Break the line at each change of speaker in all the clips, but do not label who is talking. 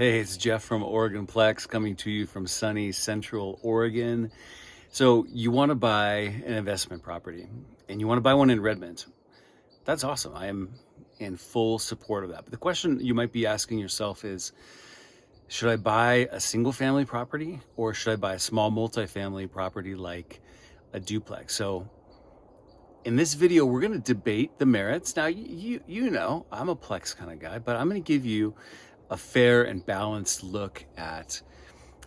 Hey, it's Jeff from Oregon Plex coming to you from sunny Central Oregon. So, you want to buy an investment property and you want to buy one in Redmond. That's awesome. I am in full support of that. But the question you might be asking yourself is, should I buy a single family property or should I buy a small multifamily property like a duplex? So, in this video, we're going to debate the merits. Now, you know, I'm a Plex kind of guy, but I'm going to give you a fair and balanced look at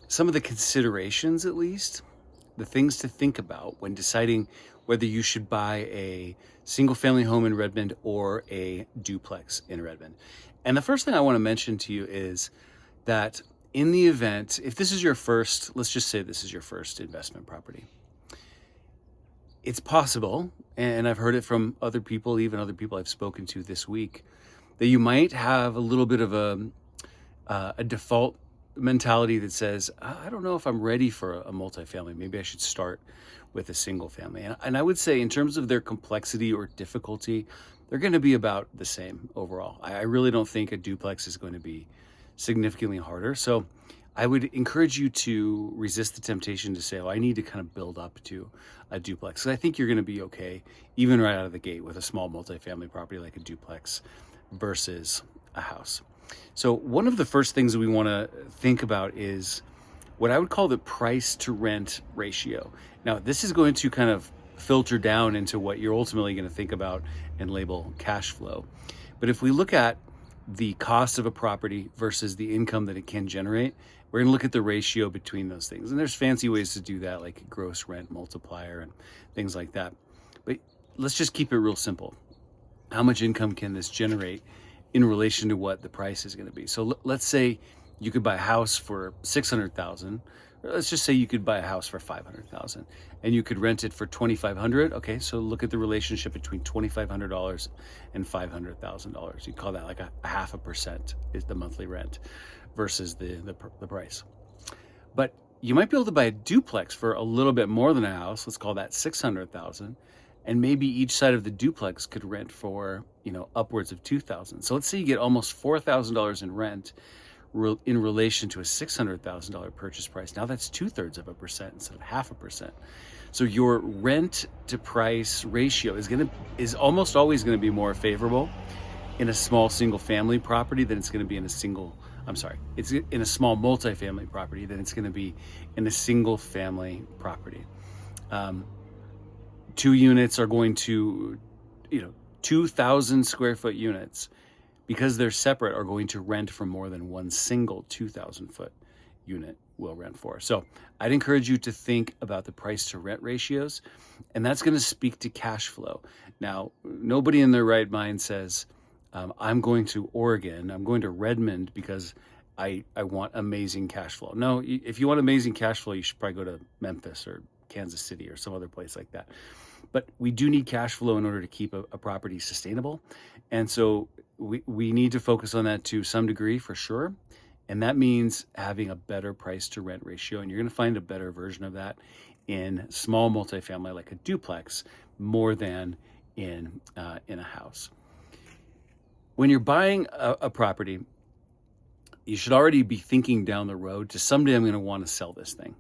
some of the considerations, at least, the things to think about when deciding whether you should buy a single family home in Redmond or a duplex in Redmond. And the first thing I want to mention to you is that in the event, if this is your first, let's just say this is your first investment property, it's possible, and I've heard it from other people, even other people I've spoken to this week, that you might have a little bit of a default mentality that says, I don't know if I'm ready for a multifamily. Maybe I should start with a single family. And I would say in terms of their complexity or difficulty, they're going to be about the same overall. I really don't think a duplex is going to be significantly harder. So I would encourage you to resist the temptation to say, oh, I need to kind of build up to a duplex. So I think you're going to be okay, even right out of the gate with a small multifamily property like a duplex versus a house. So one of the first things that we want to think about is what I would call the price to rent ratio. Now, this is going to kind of filter down into what you're ultimately going to think about and label cash flow. But if we look at the cost of a property versus the income that it can generate, we're going to look at the ratio between those things. And there's fancy ways to do that, like gross rent multiplier and things like that. But let's just keep it real simple. How much income can this generate in relation to what the price is going to be? So let's say you could buy a house for $600,000. Let's just say you could buy a house for $500,000 and you could rent it for $2,500. Okay, so look at the relationship between $2,500 and $500,000. You call that like a 0.5% is the monthly rent versus the price. But you might be able to buy a duplex for a little bit more than a house. Let's call that $600,000. And maybe each side of the duplex could rent for, upwards of $2,000. So let's say you get almost $4,000 in rent in relation to a $600,000 purchase price. Now that's 2/3% instead of 0.5%. So your rent to price ratio is almost always going to be more favorable in a small single family property than it's going to be in it's in a small multifamily property than it's going to be in a single family property. 2 units are going to, 2,000 square foot units, because they're separate, are going to rent for more than one single 2,000 foot unit will rent for. So I'd encourage you to think about the price to rent ratios, and that's going to speak to cash flow. Now, nobody in their right mind says, I'm going to Oregon, I'm going to Redmond because I want amazing cash flow. No, if you want amazing cash flow, you should probably go to Memphis or Kansas City or some other place like that. But we do need cash flow in order to keep a property sustainable. And so we need to focus on that to some degree for sure. And that means having a better price to rent ratio. And you're going to find a better version of that in small multifamily like a duplex more than in a house. When you're buying a property, you should already be thinking down the road to someday I'm going to want to sell this thing.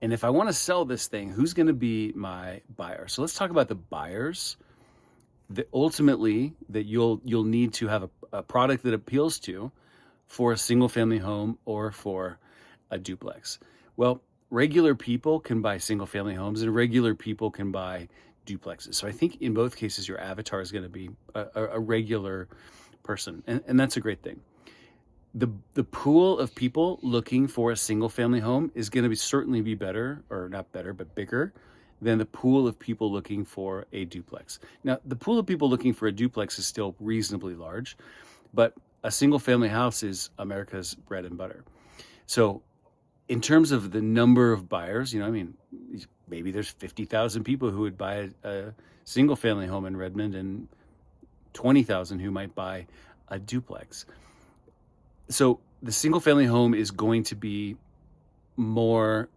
And if I want to sell this thing, who's going to be my buyer? So let's talk about the buyers that ultimately that you'll need to have a product that appeals to for a single family home or for a duplex. Well, regular people can buy single family homes and regular people can buy duplexes. So I think in both cases, your avatar is going to be a regular person. And that's a great thing. The pool of people looking for a single family home is going to certainly be better, or not better, but bigger than the pool of people looking for a duplex. Now, the pool of people looking for a duplex is still reasonably large, but a single family house is America's bread and butter. So in terms of the number of buyers, maybe there's 50,000 people who would buy a single family home in Redmond and 20,000 who might buy a duplex. So the single family home is going to be more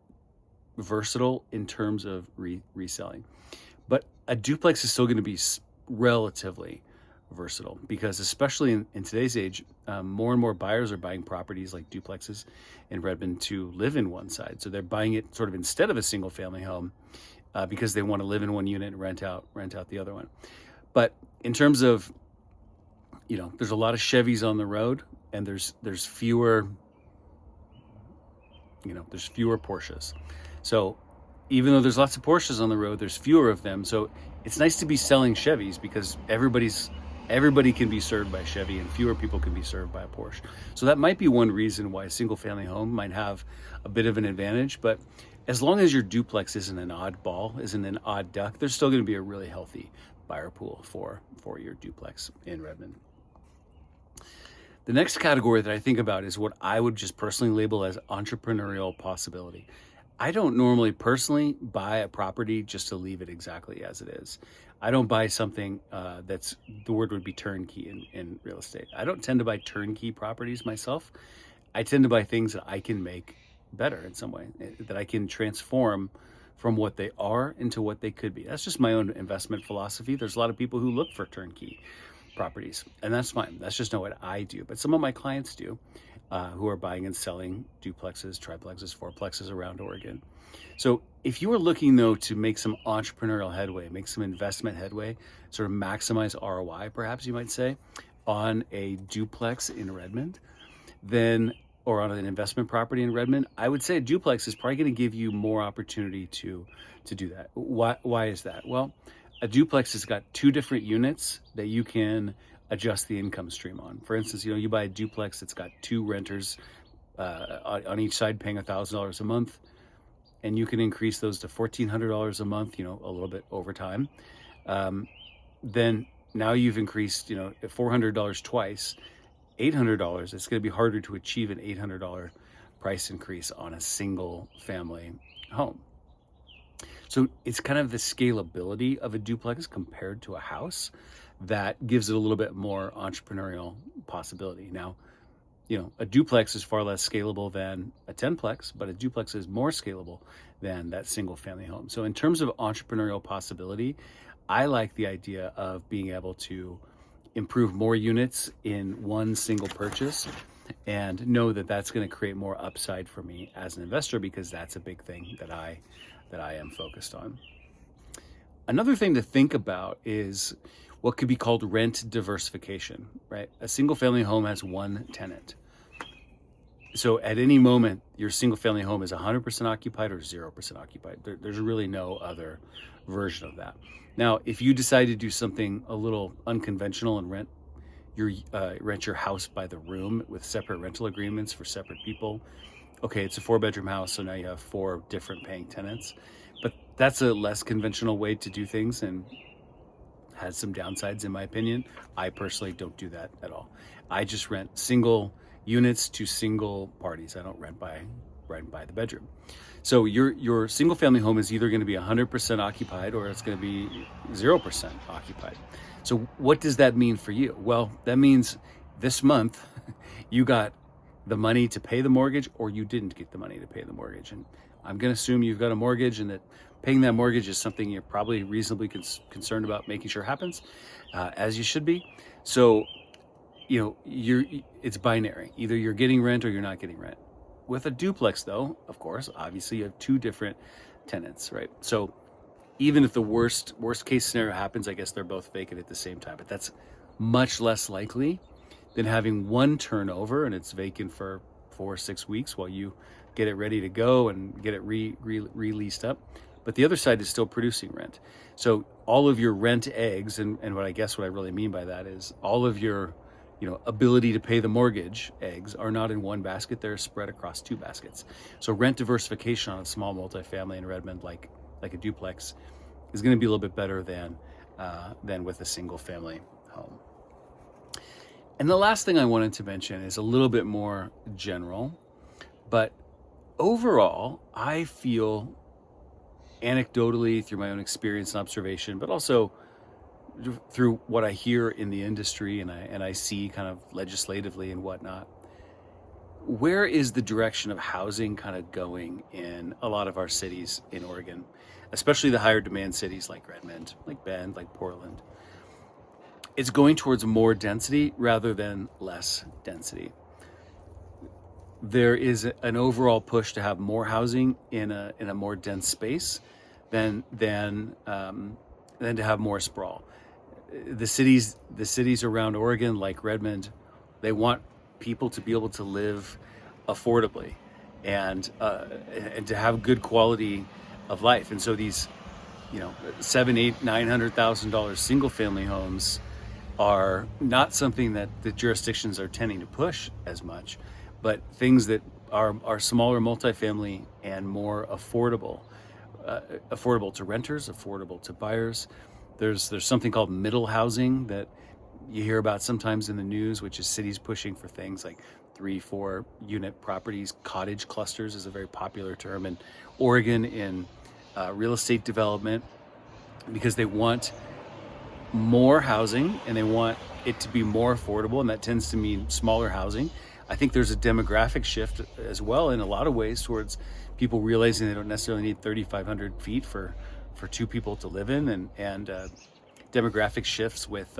versatile in terms of reselling, but a duplex is still going to be relatively versatile, because especially in today's age, more and more buyers are buying properties like duplexes in Redmond to live in one side. So they're buying it sort of instead of a single family home, because they want to live in one unit and rent out the other one. But in terms of, there's a lot of Chevys on the road, and there's fewer Porsches. So even though there's lots of Porsches on the road, there's fewer of them. So it's nice to be selling Chevys, because everybody can be served by Chevy, and fewer people can be served by a Porsche. So that might be one reason why a single family home might have a bit of an advantage. But as long as your duplex isn't an oddball, isn't an odd duck, there's still going to be a really healthy buyer pool for your duplex in Redmond. The next category that I think about is what I would just personally label as entrepreneurial possibility. I don't normally personally buy a property just to leave it exactly as it is. I don't buy something the word would be turnkey in real estate. I don't tend to buy turnkey properties myself. I tend to buy things that I can make better in some way, that I can transform from what they are into what they could be. That's just my own investment philosophy. There's a lot of people who look for turnkey properties, and that's fine. That's just not what I do. But some of my clients do, who are buying and selling duplexes, triplexes, fourplexes around Oregon. So if you are looking, though, to make some entrepreneurial headway, make some investment headway, sort of maximize ROI, perhaps you might say, on a duplex in Redmond, or on an investment property in Redmond, I would say a duplex is probably going to give you more opportunity to do that. Why is that? Well, a duplex has got two different units that you can adjust the income stream on. For instance, you buy a duplex that's got two renters on each side paying $1,000 a month, and you can increase those to $1,400 a month, a little bit over time. Then now you've increased, $400 twice, $800. It's going to be harder to achieve an $800 price increase on a single family home. So it's kind of the scalability of a duplex compared to a house that gives it a little bit more entrepreneurial possibility. Now, a duplex is far less scalable than a 10plex, but a duplex is more scalable than that single family home. So in terms of entrepreneurial possibility, I like the idea of being able to improve more units in one single purchase, and know that that's going to create more upside for me as an investor, because that's a big thing that I am focused on. Another thing to think about is what could be called rent diversification, right? A single family home has one tenant. So at any moment, your single family home is 100% occupied or 0% occupied. There's really no other version of that. Now, if you decide to do something a little unconventional and rent your house by the room with separate rental agreements for separate people, okay, it's a 4-bedroom house, so now you have 4 different paying tenants. But that's a less conventional way to do things and has some downsides, in my opinion. I personally don't do that at all. I just rent single units to single parties. I don't rent by the bedroom. So your single family home is either going to be 100% occupied, or it's going to be 0% occupied. So what does that mean for you? Well, that means this month you got the money to pay the mortgage, or you didn't get the money to pay the mortgage. And I'm going to assume you've got a mortgage, and that paying that mortgage is something you're probably reasonably concerned about making sure happens, as you should be. So, it's binary. Either you're getting rent or you're not getting rent. With a duplex, though, of course, obviously you have 2 different tenants, right? So even if the worst case scenario happens, I guess they're both vacant at the same time, but that's much less likely than having one turnover and it's vacant for 4 or 6 weeks while you get it ready to go and get it re-leased up. But the other side is still producing rent. So all of your rent eggs, and what I really mean by that is all of your ability to pay the mortgage eggs are not in one basket. They're spread across 2 baskets. So rent diversification on a small multifamily in Redmond, like a duplex, is going to be a little bit better than with a single family home. And the last thing I wanted to mention is a little bit more general, but overall, I feel anecdotally through my own experience and observation, but also through what I hear in the industry and I see kind of legislatively and whatnot, where is the direction of housing kind of going in a lot of our cities in Oregon, especially the higher demand cities like Redmond, like Bend, like Portland? it's going towards more density rather than less density. There is an overall push to have more housing in a more dense space than to have more sprawl. The cities around Oregon, like Redmond, they want people to be able to live affordably and to have good quality of life. And so these, $7, $8, $900,000 single family homes are not something that the jurisdictions are tending to push as much, but things that are smaller multifamily and more affordable, affordable to renters, affordable to buyers. There's something called middle housing that you hear about sometimes in the news, which is cities pushing for things like 3-4 unit properties. Cottage clusters is a very popular term in Oregon in real estate development, because they want more housing and they want it to be more affordable, and that tends to mean smaller housing. I think there's a demographic shift as well in a lot of ways towards people realizing they don't necessarily need 3,500 feet for two people to live in, and demographic shifts with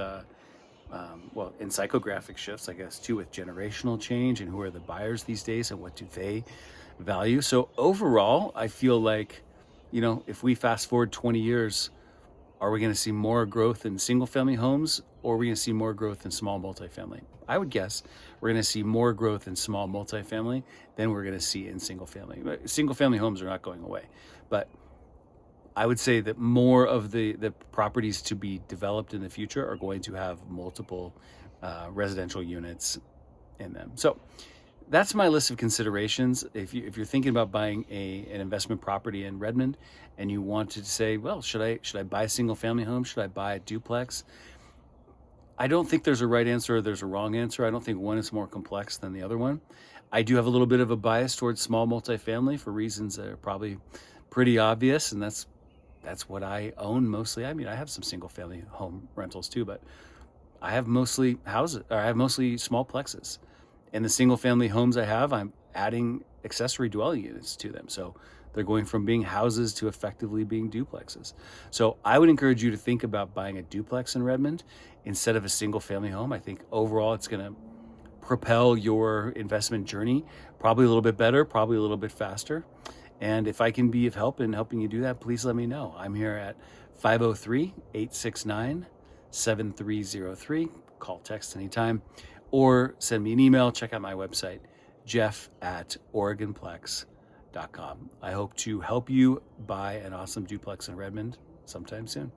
and psychographic shifts, I guess, too, with generational change and who are the buyers these days and what do they value. So overall, I feel like, if we fast forward 20 years, are we going to see more growth in single family homes, or are we going to see more growth in small multifamily? I would guess we're going to see more growth in small multifamily than we're going to see in single family. Single family homes are not going away, but I would say that more of the properties to be developed in the future are going to have multiple residential units in them. So that's my list of considerations. If you're thinking about buying an investment property in Redmond and you want to say, well, should I buy a single family home? Should I buy a duplex? I don't think there's a right answer or there's a wrong answer. I don't think one is more complex than the other one. I do have a little bit of a bias towards small multifamily for reasons that are probably pretty obvious, and that's what I own mostly. I mean, I have some single family home rentals too, but I have mostly houses, or I have mostly small plexes. And the single family homes I have, I'm adding accessory dwelling units to them. So they're going from being houses to effectively being duplexes. So I would encourage you to think about buying a duplex in Redmond instead of a single family home. I think overall it's going to propel your investment journey probably a little bit better, probably a little bit faster. And if I can be of help in helping you do that, please let me know. I'm here at 503-869-7303. Call, text anytime, or send me an email. Check out my website, jeff@oregonplex.com. I hope to help you buy an awesome duplex in Redmond sometime soon.